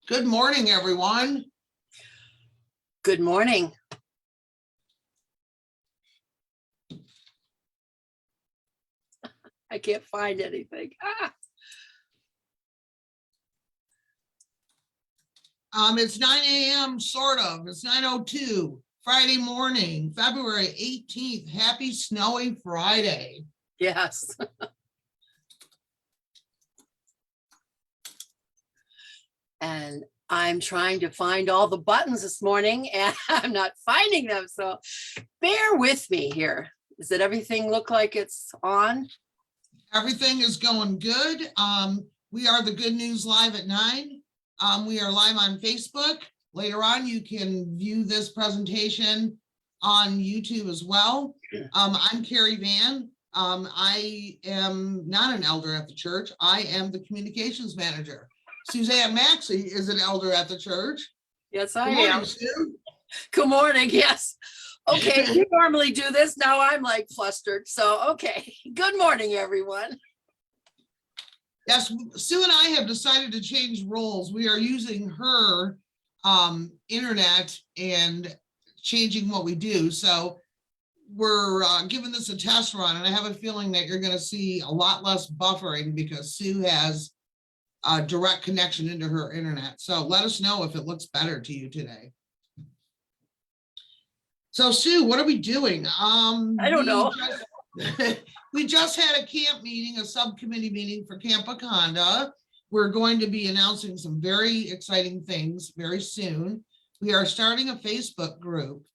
Good morning, everyone. Good morning. I can't find anything. It's 9 a.m. sort of. It's 9:02, Friday morning, February 18th. Happy snowy Friday. Yes. And I'm trying to find all the buttons this morning and I'm not finding them. So bear with me here. Does it everything look like it's on? Everything is going good. We are the Good News Live at 9. We are live on Facebook. Later on, you can view this presentation on YouTube as well. I'm Carrie Van. I am not an elder at the church. I am the communications manager. Suzanne Maxey is an elder at the church. Yes, I Good morning, am. Sue. Good morning. Yes. Okay. You normally do this. Now I'm like flustered. So, okay. Good morning, everyone. Yes, Sue and I have decided to change roles. We are using her internet and changing what we do. So we're giving this a test run, and I have a feeling that you're going to see a lot less buffering because Sue has a direct connection into her internet. So let us know if it looks better to you today. So Sue, what are we doing? I don't know. We just had a camp meeting, a subcommittee meeting for Camp Wakanda. We're going to be announcing some very exciting things very soon. We are starting a Facebook group,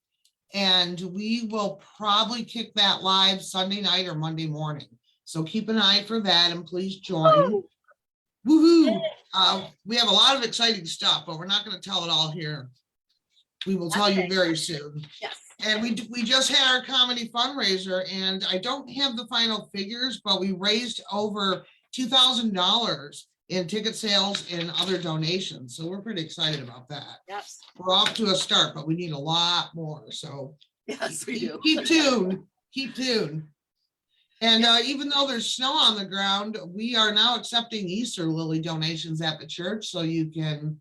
and we will probably kick that live Sunday night or Monday morning. So keep an eye for that and please join. Woohoo! We have a lot of exciting stuff, but we're not going to tell it all here. We will tell you very soon. Yes. And we just had our comedy fundraiser, and I don't have the final figures, but we raised over $2,000 in ticket sales and other donations. So we're pretty excited about that. Yes. We're off to a start, but we need a lot more. So Yes, we do. Keep tuned. Keep tuned. And even though there's snow on the ground, we are now accepting Easter lily donations at the church. So you can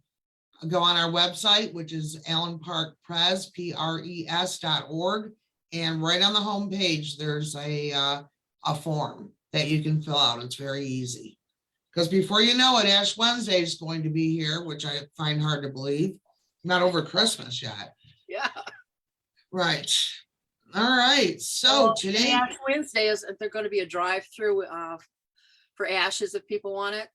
go on our website, which is allenparkpres.org. And right on the homepage, there's a form that you can fill out. It's very easy. Because before you know it, Ash Wednesday is going to be here, which I find hard to believe. Not over Christmas yet. Yeah. Right. All right. So today, Ash Wednesday is there going to be a drive-through for ashes if people want it?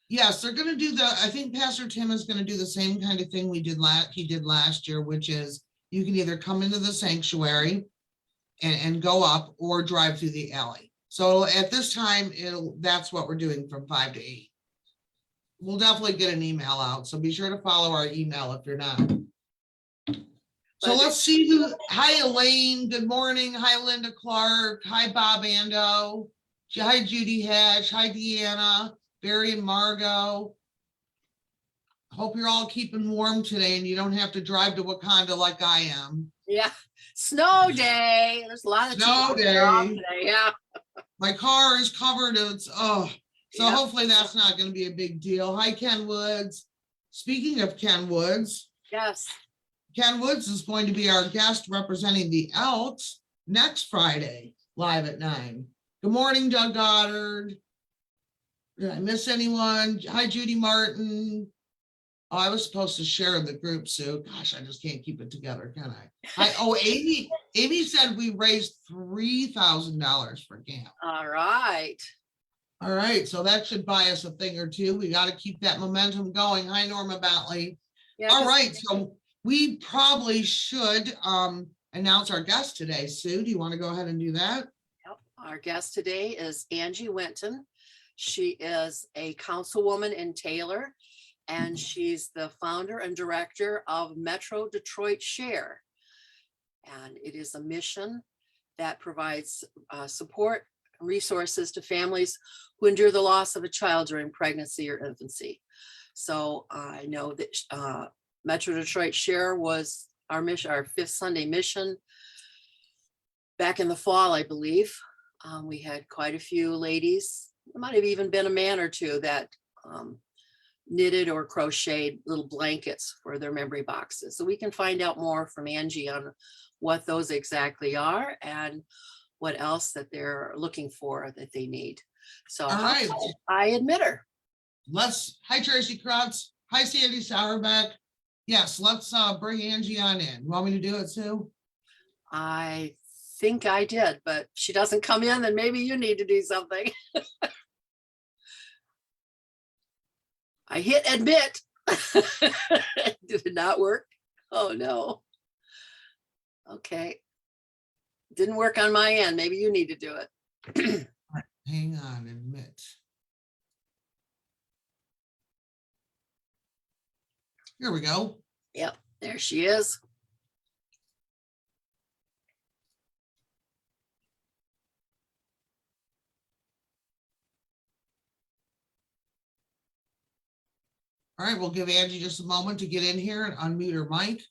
yes, they're going to do I think Pastor Tim is going to do the same kind of thing he did last year, which is you can either come into the sanctuary and go up or drive through the alley. So at this time, that's what we're doing from 5 to 8. We'll definitely get an email out. So be sure to follow our email if you're not. So let's see who. Hi, Elaine. Good morning. Hi, Linda Clark. Hi, Bob Ando. Hi, Judy Hatch. Hi, Deanna, Barry, and Margot. Hope you're all keeping warm today and you don't have to drive to Wakanda like I am. Yeah. Snow day. There's a lot of snow day. Today. Yeah. My car is covered. So Yep. Hopefully that's not going to be a big deal. Hi, Ken Woods. Speaking of Ken Woods. Yes. Ken Woods is going to be our guest representing the Elks next Friday, live at 9. Good morning, Doug Goddard. Did I miss anyone? Hi, Judy Martin. Oh, I was supposed to share the group, Sue. Gosh, I just can't keep it together, can I? Amy said we raised $3,000 for camp. All right. All right, so that should buy us a thing or two. We got to keep that momentum going. Hi, Norma Bentley. Yeah, all right, so we probably should announce our guest today. Sue, do you want to go ahead and do that? Yep. Our guest today is Angie Winton. She is a councilwoman in Taylor, and she's the founder and director of Metro Detroit Share. And it is a mission that provides support resources to families who endure the loss of a child during pregnancy or infancy. So I know that Metro Detroit Share was our mission, our 5th Sunday mission back in the fall, I believe. We had quite a few ladies. There might have even been a man or two that knitted or crocheted little blankets for their memory boxes. So we can find out more from Angie on what those exactly are and what else that they're looking for that they need. So All right. I admit her. Hi, Tracy Krotz. Hi, Sandy Sauerbeck. Yes, let's bring Angie on in. You want me to do it, Sue? I think I did, but she doesn't come in, then maybe you need to do something. I hit admit. Did it not work? Oh no. Okay. Didn't work on my end. Maybe you need to do it. Hang on, admit. Here we go. Yep, there she is. All right, we'll give Angie just a moment to get in here and unmute her mic.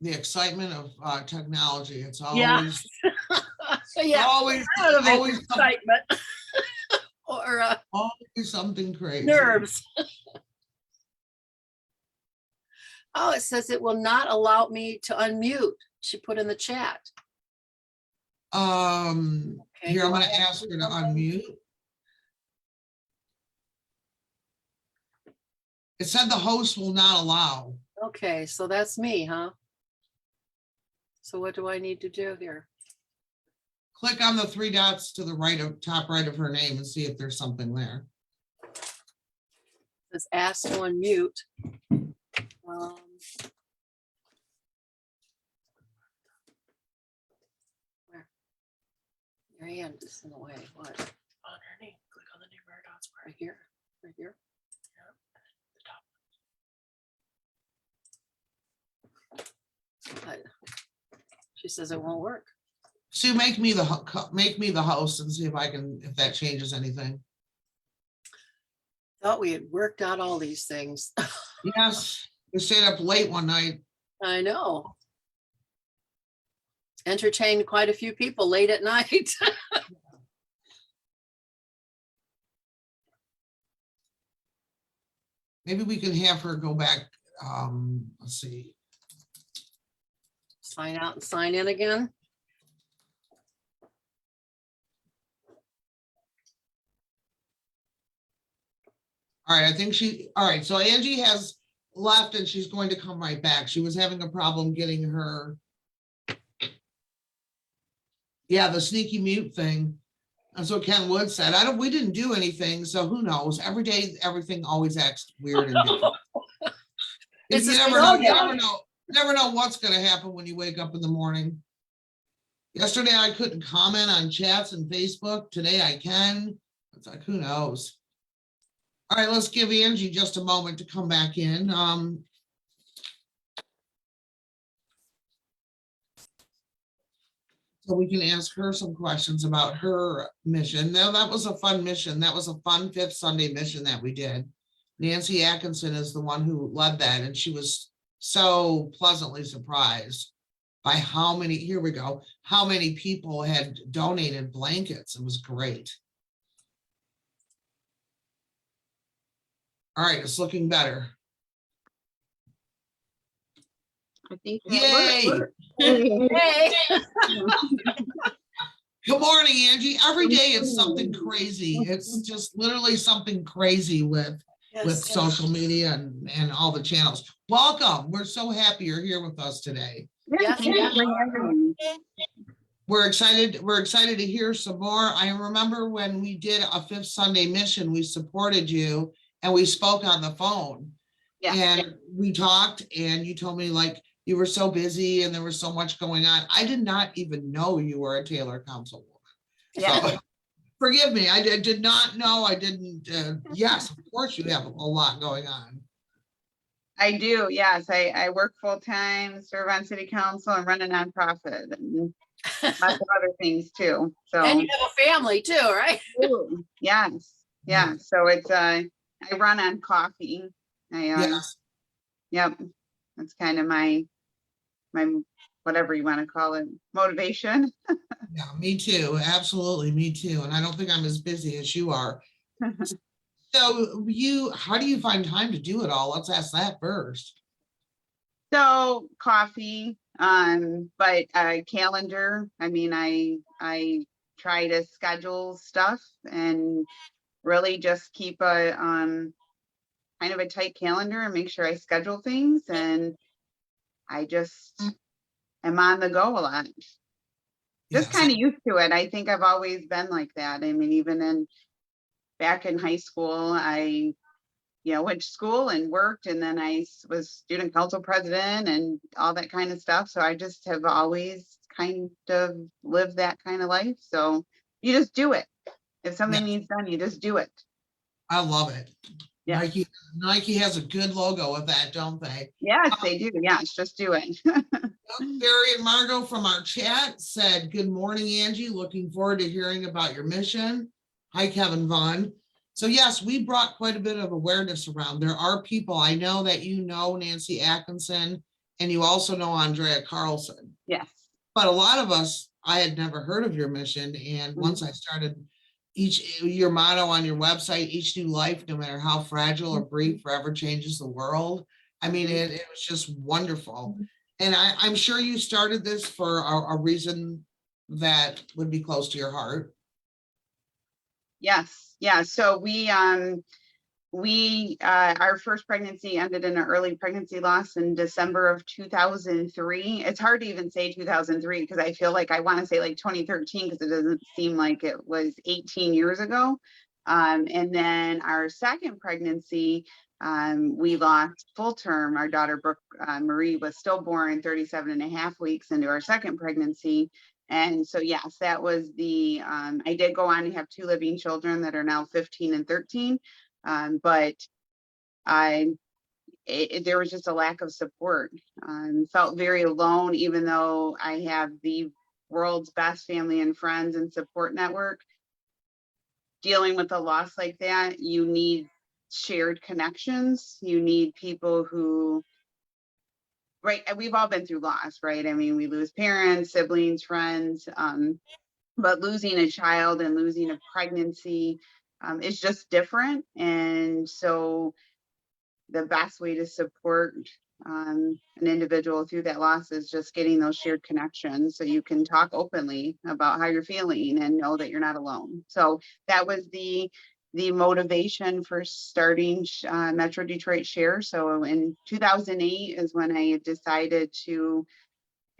The excitement of technology. It's always, Yeah, always excitement or always something crazy. nerves. Oh, it says it will not allow me to unmute. She put in the chat. Okay, here I'm going to ask her to unmute. It said the host will not allow. Okay, so that's me, huh? So what do I need to do here? Click on the three dots to the right of top right of her name and see if there's something there. It says ask to unmute. Where? Your hand is in the way. What? Underneath. Click on the numeric dots. Right here. Right here. Yeah. The top. She says it won't work. Sue, make me the host and see if that changes anything. Thought we had worked out all these things. Yes, we stayed up late one night. I know. Entertained quite a few people late at night. Maybe we can have her go back. Let's see. Sign out and sign in again. All right, I think all right, so Angie has left and she's going to come right back. She was having a problem getting her. Yeah, the sneaky mute thing. That's what Ken Wood said. We didn't do anything, so who knows? Every day, everything always acts weird and different. You never know what's going to happen when you wake up in the morning. Yesterday, I couldn't comment on chats and Facebook. Today, I can. It's like, who knows? All right, let's give Angie just a moment to come back in. So we can ask her some questions about her mission. Now, that was a fun mission. That was a fun fifth Sunday mission that we did. Nancy Atkinson is the one who led that, and she was so pleasantly surprised by how many people had donated blankets. It was great. All right, it's looking better. I think yay! Hey. Good morning, Angie. Every day it's something crazy. It's just literally something crazy with social media and all the channels. Welcome. We're so happy you're here with us today. Yes, We're excited to hear some more. I remember when we did a fifth Sunday mission, we supported you and we spoke on the phone. Yeah. And we talked and you told me like you were so busy and there was so much going on. I did not even know you were a Taylor Councilwoman. Yeah. So, forgive me. I did not know. I didn't. Yes, of course you have a lot going on. I do. Yes. I work full time, serve on city council, and run a nonprofit and lots of other things too. So, and you have a family too, right? ooh, yes. Yeah. So it's, I run on coffee. Yes. Yep. That's kind of my whatever you want to call it, motivation. Yeah, me too. Absolutely, me too. And I don't think I'm as busy as you are. So how do you find time to do it all? Let's ask that first. So coffee, but a calendar. I mean, I try to schedule stuff and really just keep a kind of a tight calendar and make sure I schedule things, and I just am on the go a lot. Just Yes. kind of used to it. I think I've always been like that. I mean, even back in high school, I went to school and worked, and then I was student council president and all that kind of stuff. So I just have always kind of lived that kind of life. So you just do it. If something Yeah. needs done, you just do it. I love it. Yeah. Nike has a good logo with that, don't they? Yes, they do. Yes, just do it. Barry and Margot from our chat said, "Good morning, Angie. Looking forward to hearing about your mission." Hi, Kevin Vaughn. So yes, we brought quite a bit of awareness around. There are people, I know that you know Nancy Atkinson, and you also know Andrea Carlson. Yes. But a lot of us, I had never heard of your mission. And once I started your motto on your website, each new life, no matter how fragile or brief, forever changes the world. I mean, it was just wonderful. And I'm sure you started this for a reason that would be close to your heart. Yes. Yeah. So our first pregnancy ended in an early pregnancy loss in December of 2003. It's hard to even say 2003 because I feel like I want to say like 2013 because it doesn't seem like it was 18 years ago. And then our second pregnancy, we lost full term. Our daughter Brooke Marie was stillborn 37 and a half weeks into our second pregnancy. And so, yes, that was I did go on to have two living children that are now 15 and 13. But there was just a lack of support. Felt very alone, even though I have the world's best family and friends and support network. Dealing with a loss like that, you need shared connections. You need people who, right, we've all been through loss, right? I mean, we lose parents, siblings, friends, but losing a child and losing a pregnancy is just different. And so the best way to support an individual through that loss is just getting those shared connections so you can talk openly about how you're feeling and know that you're not alone. So that was the motivation for starting Metro Detroit Share. So in 2008 is when I decided to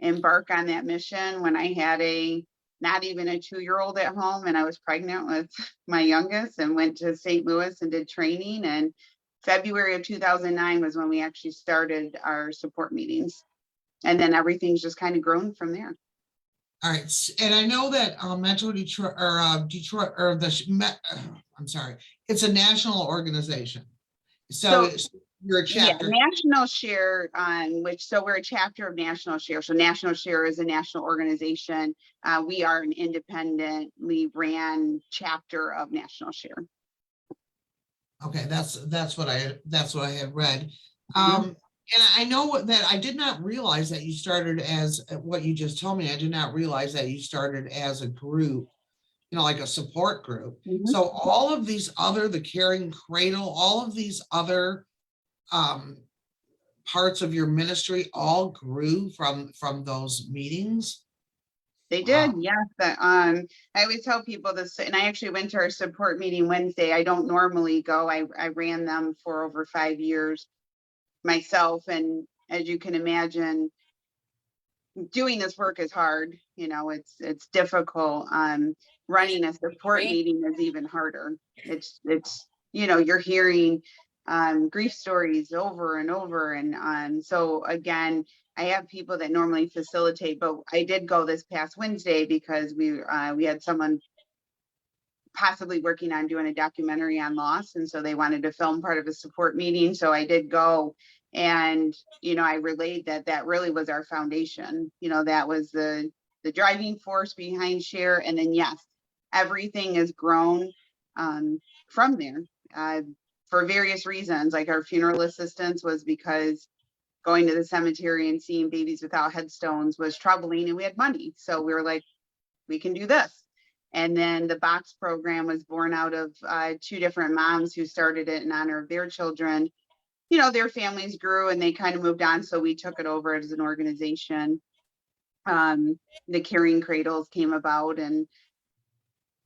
embark on that mission, when I had not even a 2-year-old at home, and I was pregnant with my youngest, and went to St. Louis and did training. And February of 2009 was when we actually started our support meetings. And then everything's just kind of grown from there. All right. And I know that Metro Detroit I'm sorry, it's a national organization. So you're a chapter. Yeah, National Share, we're a chapter of National Share. So National Share is a national organization. We are an independently ran chapter of National Share. Okay, that's what I had read. And I know that I did not realize that you started as what you just told me. I did not realize that you started as a group, like a support group. So all of these the Caring Cradle, all of these other parts of your ministry all grew from those meetings. They did, yes. I always tell people this, and I actually went to our support meeting Wednesday. I don't normally go. I ran them for over 5 years myself, and as you can imagine, doing this work is hard. It's difficult. Running a support meeting is even harder. It's you're hearing grief stories over and over, and so again, I have people that normally facilitate, but I did go this past Wednesday because we had someone possibly working on doing a documentary on loss, and so they wanted to film part of a support meeting. So I did go, and I relayed that really was our foundation. That was the driving force behind Share, and then yes, everything has grown from there for various reasons. Like our funeral assistance was because going to the cemetery and seeing babies without headstones was troubling, and we had money. So we were like, we can do this. And then the box program was born out of 2 different moms who started it in honor of their children. You know, their families grew and they kind of moved on. So we took it over as an organization. The Caring Cradles came about, and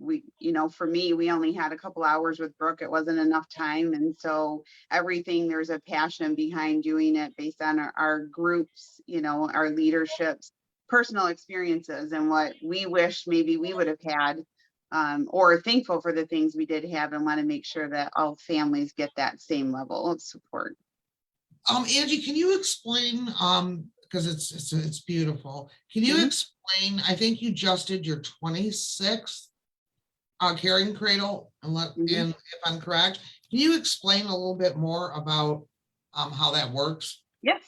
we, you know, for me, we only had a couple hours with Brooke. It wasn't enough time. And so everything, there's a passion behind doing it based on our groups, you know, our leaderships, personal experiences, and what we wish maybe we would have had, or thankful for the things we did have, and want to make sure that all families get that same level of support. Angie, can you explain, because it's beautiful. Can you explain, I think you just did your 26th Caring Cradle, and if I'm correct, can you explain a little bit more about how that works? Yes.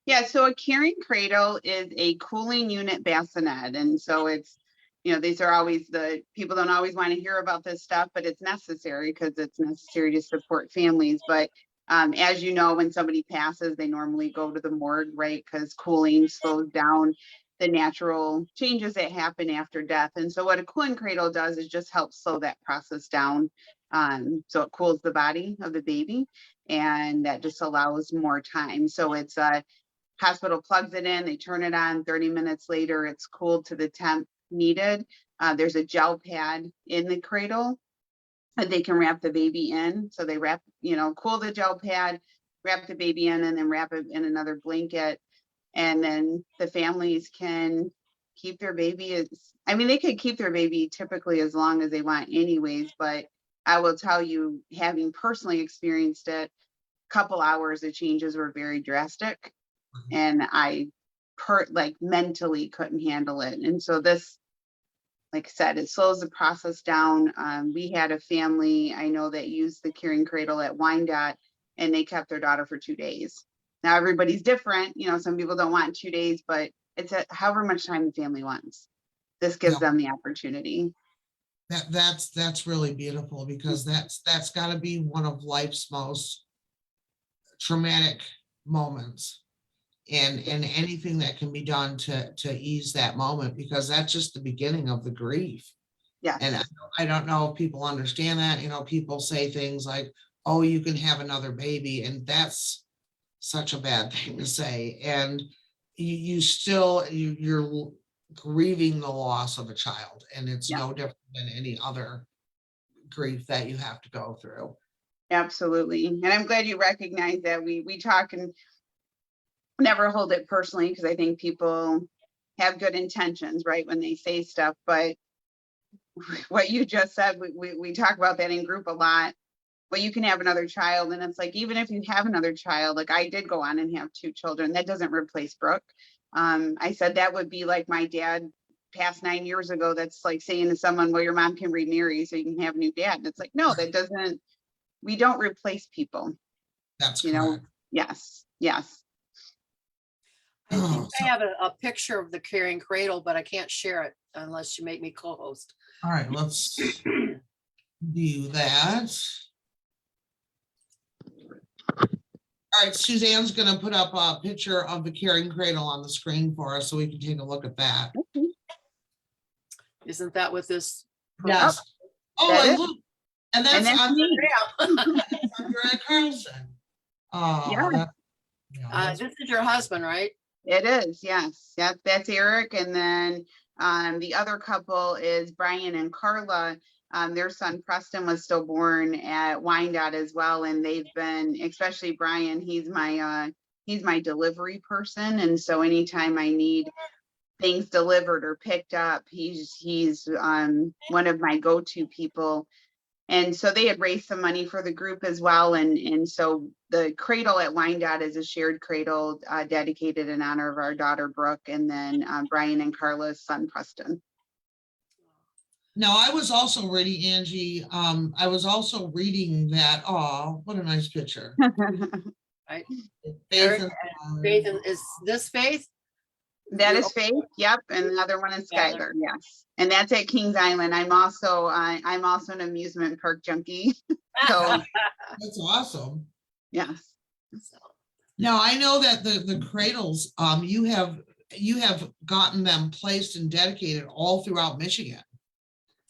Yeah, so a Caring Cradle is a cooling unit bassinet. And so it's, you know, these are always the people don't always want to hear about this stuff, but it's necessary because it's necessary to support families. But as you know, when somebody passes, they normally go to the morgue, right? Because cooling slows down the natural changes that happen after death. And so what a cooling cradle does is just help slow that process down. So it cools the body of the baby, and that just allows more time. So it's hospital plugs it in, they turn it on, 30 minutes later, it's cooled to the temp needed. There's a gel pad in the cradle that they can wrap the baby in. So they wrap, you know, cool the gel pad, wrap the baby in, and then wrap it in another blanket. And then the families can keep their baby I mean, they could keep their baby typically as long as they want anyways, but I will tell you, having personally experienced it, couple hours, the changes were very drastic. And I mentally couldn't handle it. And so this, like I said, it slows the process down. We had a family I know that used the Caring Cradle at Wyandotte, and they kept their daughter for 2 days. Now everybody's different, you know, some people don't want 2 days, but it's however much time the family wants. This gives them the opportunity. That's really beautiful, because that's got to be one of life's most traumatic moments, and anything that can be done to ease that moment, because that's just the beginning of the grief. Yeah. And I don't know if people understand that. You know, people say things like, oh, you can have another baby, and that's such a bad thing to say. And you're grieving the loss of a child, and it's no different than any other grief that you have to go through. Absolutely. And I'm glad you recognize that. We talk and never hold it personally, because I think people have good intentions, right, when they say stuff. But what you just said, we talk about that in group a lot. Well, you can have another child, and it's like, even if you have another child, like I did go on and have 2 children, that doesn't replace Brooke. I said that would be like my dad passed 9 years ago. That's like saying to someone, well, your mom can remarry so you can have a new dad. And it's like, no, that doesn't, we don't replace people. That's you correct. know. Yes. I think I have a picture of the Caring Cradle, but I can't share it unless you make me co-host. All right, let's do that. All right, Suzanne's going to put up a picture of the Caring Cradle on the screen for us so we can take a look at that. Isn't that what this? Yes. Oh, That and is. look, and that's me. Andrea Carlson. Oh, Yeah. This is your husband, right? It is, yes. That's Eric. And then the other couple is Brian and Carla. Their son Preston was stillborn at Wyandotte as well. And they've been, especially Brian, he's my delivery person. And so anytime I need things delivered or picked up, he's one of my go-to people. And so they had raised some money for the group as well. And so the cradle at Wyandotte is a shared cradle dedicated in honor of our daughter, Brooke, and then Brian and Carla's son, Preston. No, I was also reading, Angie. I was also reading that. Oh, what a nice picture. Right. Faith Is this Faith? That is Faith. Yep. And the other one is Skylar. Yes. And that's at Kings Island. I'm also an amusement park junkie. So that's awesome. yes. Now, I know that the cradles, you have gotten them placed and dedicated all throughout Michigan.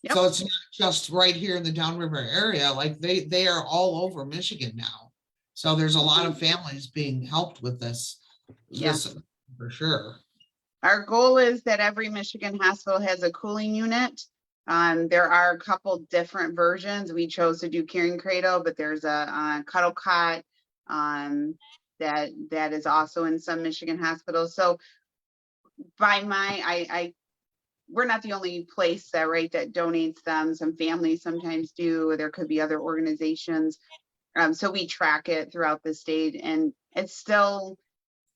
Yep. So it's not just right here in the downriver area, like they are all over Michigan now. So there's a lot of families being helped with this. Yeah. This for sure. Our goal is that every Michigan hospital has a cooling unit. There are a couple different versions. We chose to do carrying cradle, but there's a cuddle cot that is also in some Michigan hospitals. So we're not the only place that donates them. Some families sometimes do, or there could be other organizations. So we track it throughout the state, and it's still,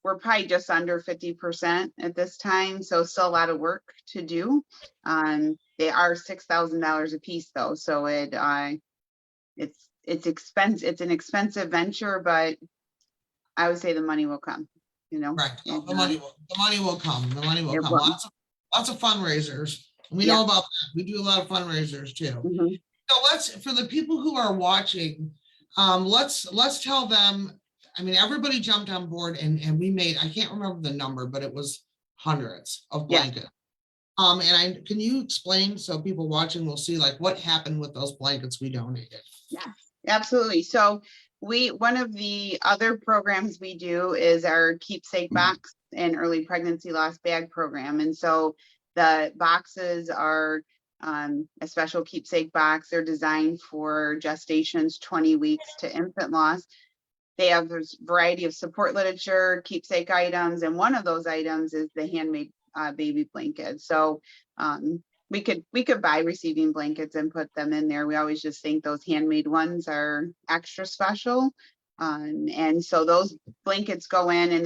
we're probably just under 50% at this time. So still a lot of work to do. They are $6,000 a piece though. So it's expensive. It's an expensive venture, but I would say the money will come, Right. And, The money will come. The money will it come. will. Lots of fundraisers. We Yeah. know about that. We do a lot of fundraisers too. Mhm. So for the people who are watching, let's tell them, I mean, everybody jumped on board and we made, I can't remember the number, but it was hundreds of Yeah. blankets. Can you explain so people watching will see like what happened with those blankets we donated? Yeah, absolutely. So one of the other programs we do is our Keepsake box and early pregnancy loss bag program. And so the boxes are a special Keepsake box. They're designed for gestations 20 weeks to infant loss. They have a variety of support literature, keepsake items, and one of those items is the handmade baby blanket. So we could buy receiving blankets and put them in there. We always just think those handmade ones are extra special. And so those blankets go in and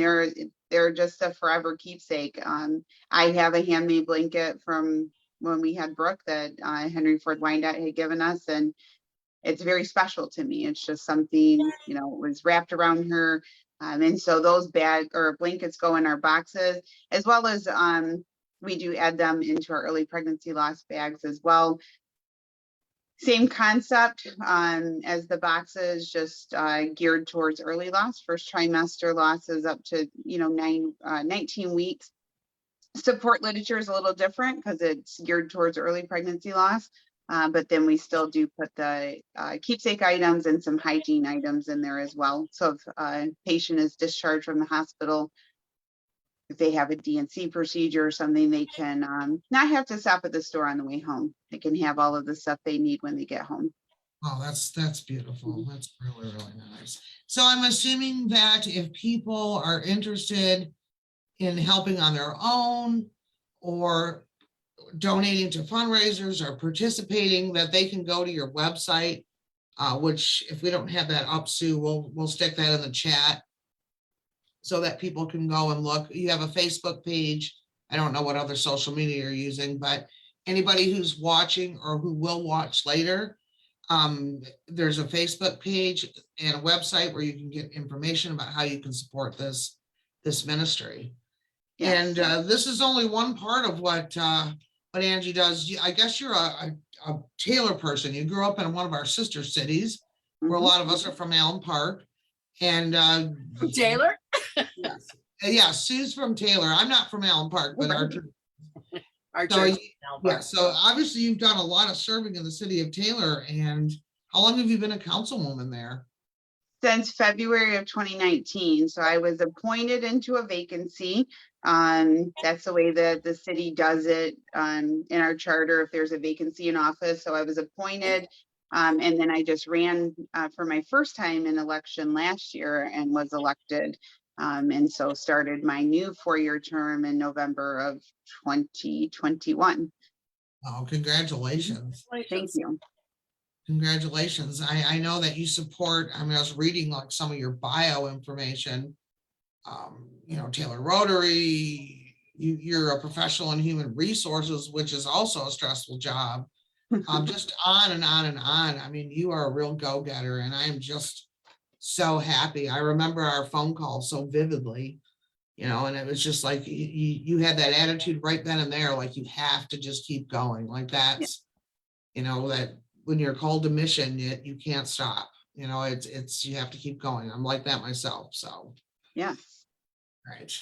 they're just a forever keepsake. I have a handmade blanket from when we had Brooke that Henry Ford Wyandotte had given us, and it's very special to me. It's just something, it was wrapped around her. And so those blankets go in our boxes, as well as we do add them into our early pregnancy loss bags as well. Same concept as the boxes, just geared towards early loss. First trimester losses up to 19 weeks. Support literature is a little different because it's geared towards early pregnancy loss. But then we still do put the keepsake items and some hygiene items in there as well. So if a patient is discharged from the hospital, if they have a DNC procedure or something, they can not have to stop at the store on the way home. They can have all of the stuff they need when they get home. Oh, that's beautiful. That's really, really nice. So I'm assuming that if people are interested in helping on their own or donating to fundraisers or participating, that they can go to your website, which if we don't have that up, Sue, we'll stick that in the chat so that people can go and look. You have a Facebook page. I don't know what other social media you're using, but anybody who's watching or who will watch later, there's a Facebook page and a website where you can get information about how you can support this ministry. Yes. And this is only one part of what Angie does. I guess you're a Taylor person. You grew up in one of our sister cities, where a lot of us are from Allen Park. And Taylor? Yes. Yeah, Sue's from Taylor. I'm not from Allen Park, but our church. yeah, so obviously you've done a lot of serving in the city of Taylor. And how long have you been a councilwoman there? Since February of 2019. So I was appointed into a vacancy. That's the way that the city does it in our charter, if there's a vacancy in office. So I was appointed, and then I just ran for my first time in election last year and was elected. And so started my new 4-year term in November of 2021. Oh, congratulations. Thank you. Congratulations. I know that you support, I mean, I was reading like some of your bio information, Taylor Rotary, you're a professional in human resources, which is also a stressful job. Just on and on and on. I mean, you are a real go-getter, and I am just so happy. I remember our phone call so vividly, and it was just like you had that attitude right then and there, like you have to just keep going. Like that's, that when you're called to mission, you can't stop. It's you have to keep going. I'm like that myself. So Yes. Right.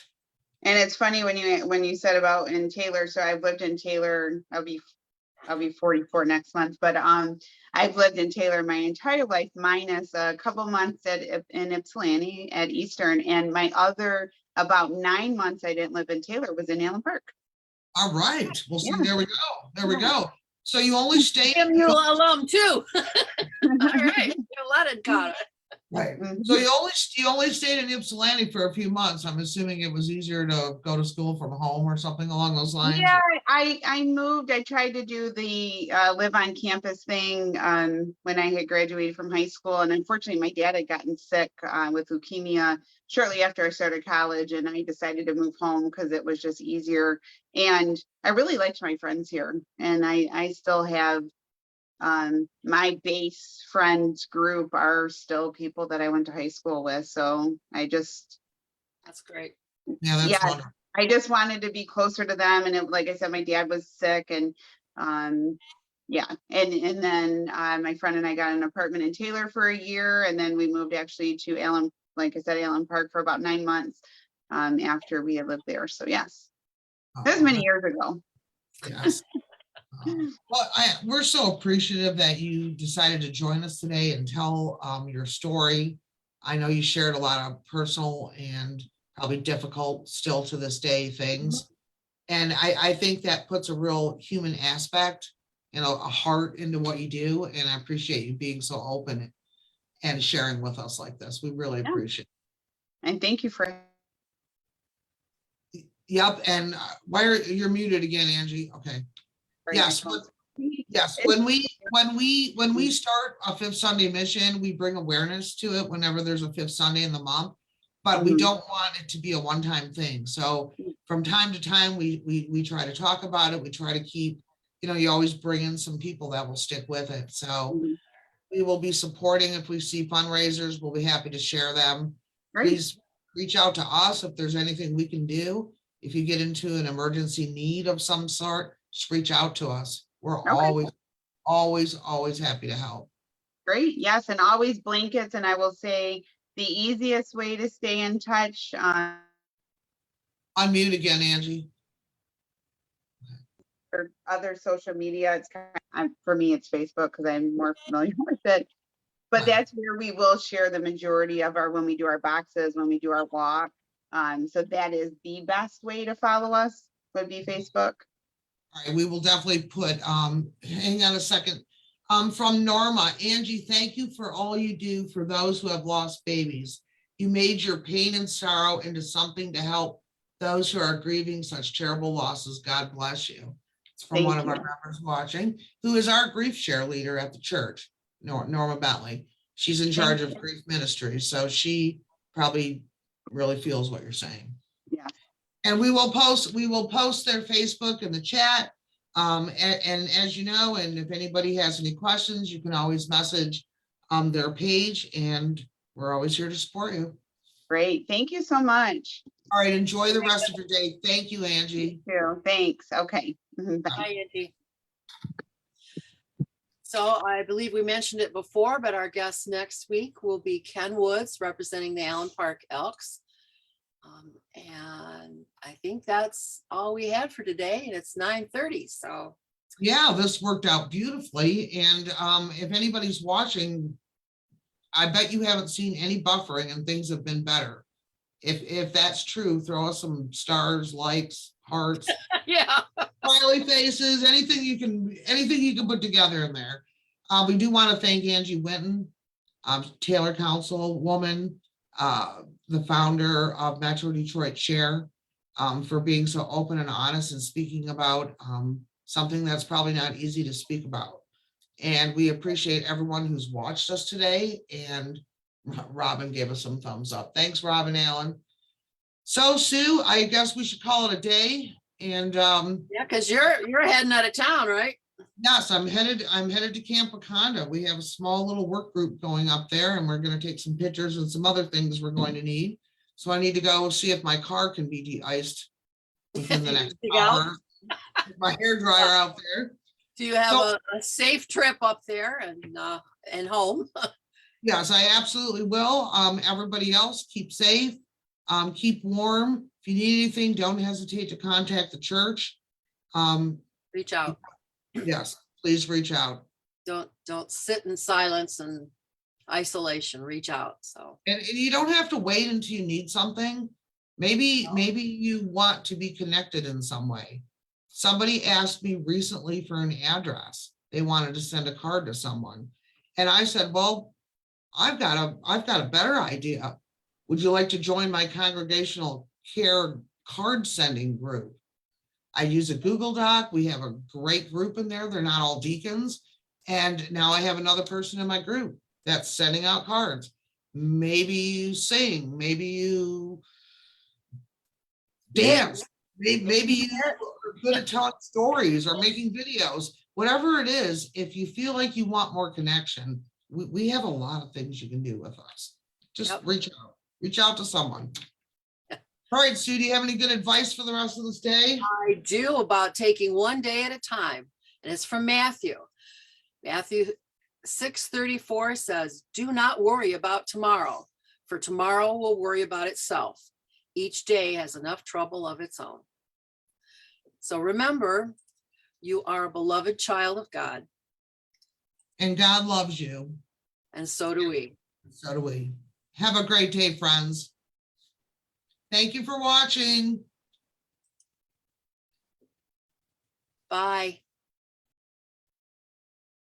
And it's funny when you said about in Taylor, so I've lived in Taylor, I'll be 44 next month, but I've lived in Taylor my entire life, minus a couple months in Ypsilanti at Eastern, and my other about 9 months I didn't live in Taylor was in Allen Park. All right. Well, see, Yeah. there we go. There we Yeah. go. So you only stayed. MU alum too. All right, a lot in common. Right. Mhm. So you only stayed in Ypsilanti for a few months. I'm assuming it was easier to go to school from home or something along those lines. Yeah, I moved. I tried to do the live on campus thing when I had graduated from high school, and unfortunately, my dad had gotten sick with leukemia shortly after I started college, and I decided to move home because it was just easier. And I really liked my friends here, and I still have my base friends group are still people that I went to high school with. So That's great. Yeah, that's yeah, wonderful. I just wanted to be closer to them. And like I said, my dad was sick, and yeah. And then my friend and I got an apartment in Taylor for a year, and then we moved actually to Allen, like I said, Allen Park for about 9 months after we had lived there. So yes, that was many years ago. Yes. Well, we're so appreciative that you decided to join us today and tell your story. I know you shared a lot of personal and probably difficult still to this day things. And I think that puts a real human aspect, a heart into what you do. And I appreciate you being so open and sharing with us like this. We really Yeah. appreciate it. And thank you for. Yep. And you're muted again, Angie? Okay. Yes. Yes, when we start a Fifth Sunday mission, we bring awareness to it whenever there's a fifth Sunday in the month, but we don't want it to be a one-time thing. So from time to time, we try to talk about it. We try to keep, you always bring in some people that will stick with it. So we will be supporting if we see fundraisers. We'll be happy to share them. Great. Please reach out to us if there's anything we can do. If you get into an emergency need of some sort, just reach out to us. We're Okay. always happy to help. Great. Yes. And always blankets. And I will say the easiest way to stay in touch. Unmute again, Angie. Or other social media. It's for me, it's Facebook because I'm more familiar with it. But that's where we will share the majority of when we do our boxes, when we do our walk. So that is the best way to follow us would be Facebook. All right, we will definitely put, hang on a second. From Norma, Angie, thank you for all you do for those who have lost babies. You made your pain and sorrow into something to help those who are grieving such terrible losses. God bless you. It's from one of our members watching, who is our grief share leader at the church, Norma Bentley. She's in charge of grief ministry, so she probably really feels what you're saying. Yeah. And we will post their Facebook in the chat. And as you know, and if anybody has any questions, you can always message their page, and we're always here to support you. Great. Thank you so much. All right. Enjoy the rest of your day. Thank you, Angie. Thank you. Thanks. Okay. Bye. Bye, Angie. So I believe we mentioned it before, but our guest next week will be Ken Woods representing the Allen Park Elks. And I think that's all we had for today, and it's 9:30. So yeah, this worked out beautifully. And if anybody's watching, I bet you haven't seen any buffering and things have been better. If that's true, throw us some stars, likes, hearts, yeah, smiley faces, anything you can put together in there. We do want to thank Angie Winton, Taylor Councilwoman, the founder of Metro Detroit Share, for being so open and honest and speaking about something that's probably not easy to speak about. And we appreciate everyone who's watched us today. And Robin gave us some thumbs up. Thanks, Robin Allen. So Sue, I guess we should call it a day. And yeah, because you're heading out of town, right? yes, I'm headed to Camp Wakanda. We have a small little work group going up there, and we're going to take some pictures and some other things we're going to need. So I need to go see if my car can be de-iced within the next hour. My hair dryer out there. Do you have a safe trip up there and home? Yes, I absolutely will. Everybody else, keep safe. Keep warm. If you need anything, don't hesitate to contact the church. Reach out. Yes, please reach out. Don't sit in silence and isolation. Reach out. So And you don't have to wait until you need something. Maybe you want to be connected in some way. Somebody asked me recently for an address. They wanted to send a card to someone. And I said, well, I've got a better idea. Would you like to join my congregational care card sending group? I use a Google Doc. We have a great group in there. They're not all deacons. And now I have another person in my group that's sending out cards. Maybe you sing, maybe you dance, maybe you're good at telling stories or making videos. Whatever it is, if you feel like you want more connection, we have a lot of things you can do with us. Just reach out to someone. All right, Sue, do you have any good advice for the rest of this day? I do, about taking one day at a time. And it's from Matthew. Matthew 6:34 says, do not worry about tomorrow, for tomorrow will worry about itself. Each day has enough trouble of its own. So remember, you are a beloved child of God. And God loves you. And so do we. So do we. Have a great day, friends. Thank you for watching. Bye.